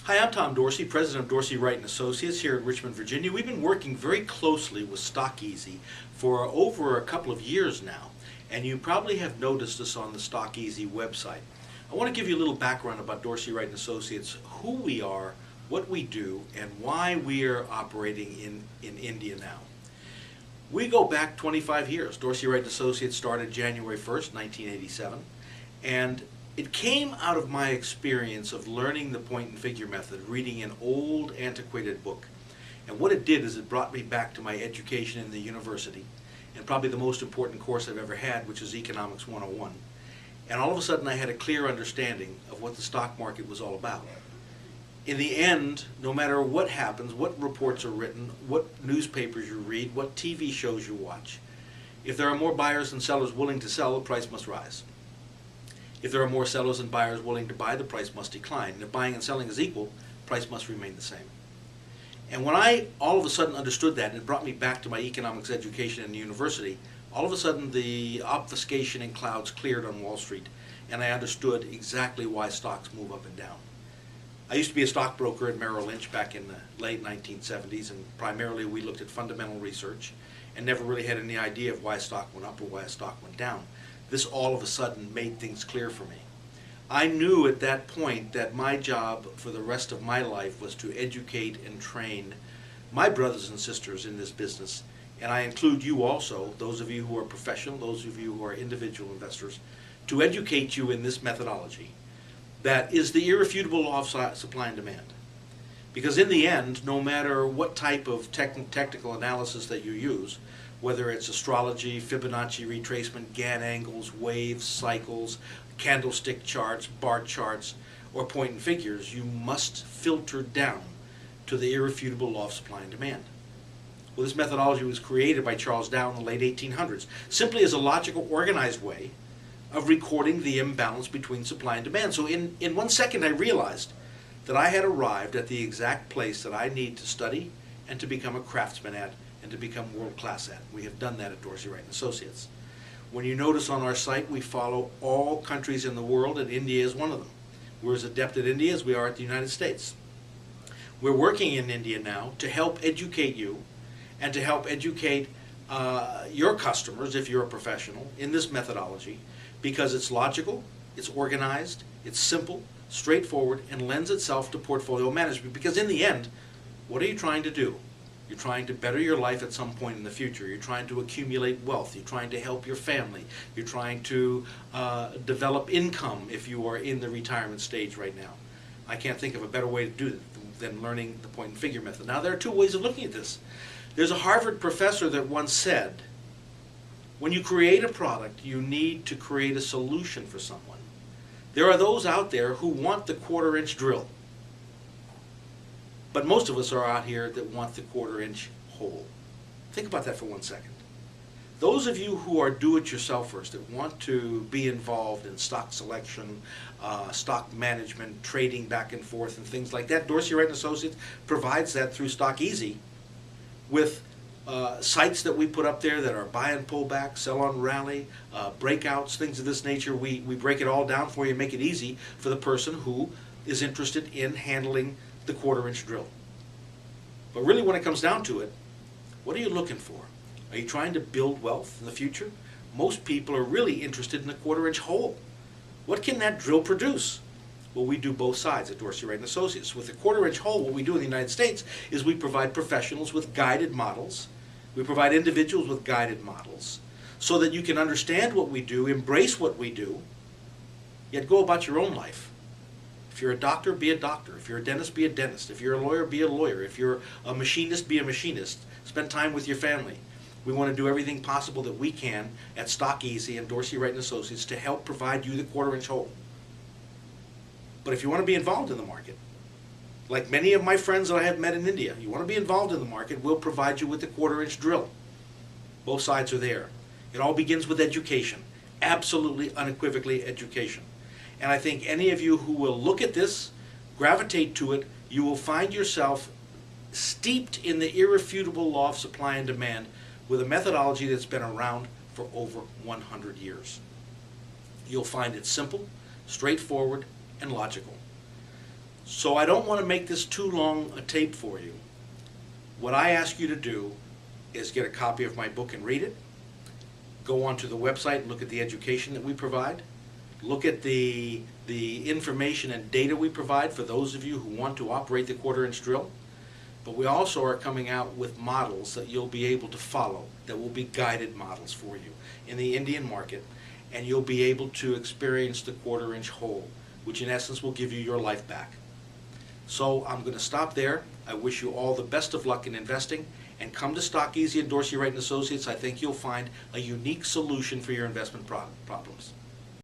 Hi, I'm Tom Dorsey, president of Dorsey Wright Associates here in Richmond, Virginia. We've been working very closely with Stockezy for over a couple of years now, and you probably have noticed us on the Stockezy website. I want to give you a little background about Dorsey Wright Associates, who we are, what we do, and why we are operating in India now. We go back 25 years. Dorsey Wright Associates started January 1st, 1987, and it came out of my experience of learning the point and figure method, reading an old antiquated book. And what it did is it brought me back to my education in the university, and probably the most important course I've ever had, which is Economics 101. And all of a sudden I had a clear understanding of what the stock market was all about. In the end, no matter what happens, what reports are written, what newspapers you read, what TV shows you watch, if there are more buyers than sellers willing to sell, the price must rise. If there are more sellers than buyers willing to buy, the price must decline. And if buying and selling is equal, price must remain the same. And when I all of a sudden understood that, and it brought me back to my economics education in the university, all of a sudden the obfuscation and clouds cleared on Wall Street, and I understood exactly why stocks move up and down. I used to be a stockbroker at Merrill Lynch back in the late 1970s, and primarily we looked at fundamental research and never really had any idea of why a stock went up or why a stock went down. This all of a sudden made things clear for me. I knew at that point that my job for the rest of my life was to educate and train my brothers and sisters in this business, and I include you also, those of you who are professional, those of you who are individual investors, to educate you in this methodology that is the irrefutable law of supply and demand. Because in the end, no matter what type of technical analysis that you use, whether it's astrology, Fibonacci retracement, Gann angles, waves, cycles, candlestick charts, bar charts, or point and figures, you must filter down to the irrefutable law of supply and demand. Well, this methodology was created by Charles Dow in the late 1800s, simply as a logical, organized way of recording the imbalance between supply and demand. So in 1 second I realized that I had arrived at the exact place that I need to study and to become a craftsman at and to become world-class at. We have done that at Dorsey Wright Associates. When you notice on our site, we follow all countries in the world, and India is one of them. We're as adept at India as we are at the United States. We're working in India now to help educate you and to help educate your customers, if you're a professional, in this methodology, because it's logical, it's organized, it's simple, straightforward, and lends itself to portfolio management. Because in the end, what are you trying to do? You're trying to better your life at some point in the future. You're trying to accumulate wealth. You're trying to help your family. You're trying to develop income if you are in the retirement stage right now. I can't think of a better way to do it than learning the point and figure method. Now, there are two ways of looking at this. There's a Harvard professor that once said, when you create a product, you need to create a solution for someone. There are those out there who want the quarter-inch drill. But most of us are out here that want the quarter-inch hole. Think about that for 1 second. Those of you who are do-it-yourselfers that want to be involved in stock selection, stock management, trading back and forth, and things like that, Dorsey Wright Associates provides that through Stockezy with sites that we put up there that are buy and pull back, sell on rally, breakouts, things of this nature. We break it all down for you and make it easy for the person who is interested in handling the quarter-inch drill. But really, when it comes down to it, what are you looking for? Are you trying to build wealth in the future? Most people are really interested in the quarter-inch hole. What can that drill produce? Well, we do both sides at Dorsey Wright Associates. With the quarter-inch hole, what we do in the United States is we provide professionals with guided models. We provide individuals with guided models so that you can understand what we do, embrace what we do, yet go about your own life. If you're a doctor, be a doctor. If you're a dentist, be a dentist. If you're a lawyer, be a lawyer. If you're a machinist, be a machinist. Spend time with your family. We want to do everything possible that we can at Stockezy and Dorsey Wright Associates to help provide you the quarter-inch hole. But if you want to be involved in the market, like many of my friends that I have met in India, you want to be involved in the market, we'll provide you with the quarter-inch drill. Both sides are there. It all begins with education. Absolutely, unequivocally education. And I think any of you who will look at this, gravitate to it, you will find yourself steeped in the irrefutable law of supply and demand with a methodology that's been around for over 100 years. You'll find it simple, straightforward, and logical. So I don't want to make this too long a tape for you. What I ask you to do is get a copy of my book and read it. Go onto the website and look at the education that we provide. Look at the information and data we provide for those of you who want to operate the quarter-inch drill. But we also are coming out with models that you'll be able to follow, that will be guided models for you in the Indian market, and you'll be able to experience the quarter-inch hole, which in essence will give you your life back. So I'm going to stop there. I wish you all the best of luck in investing, and come to Stockezy and Dorsey Wright Associates. I think you'll find a unique solution for your investment problems.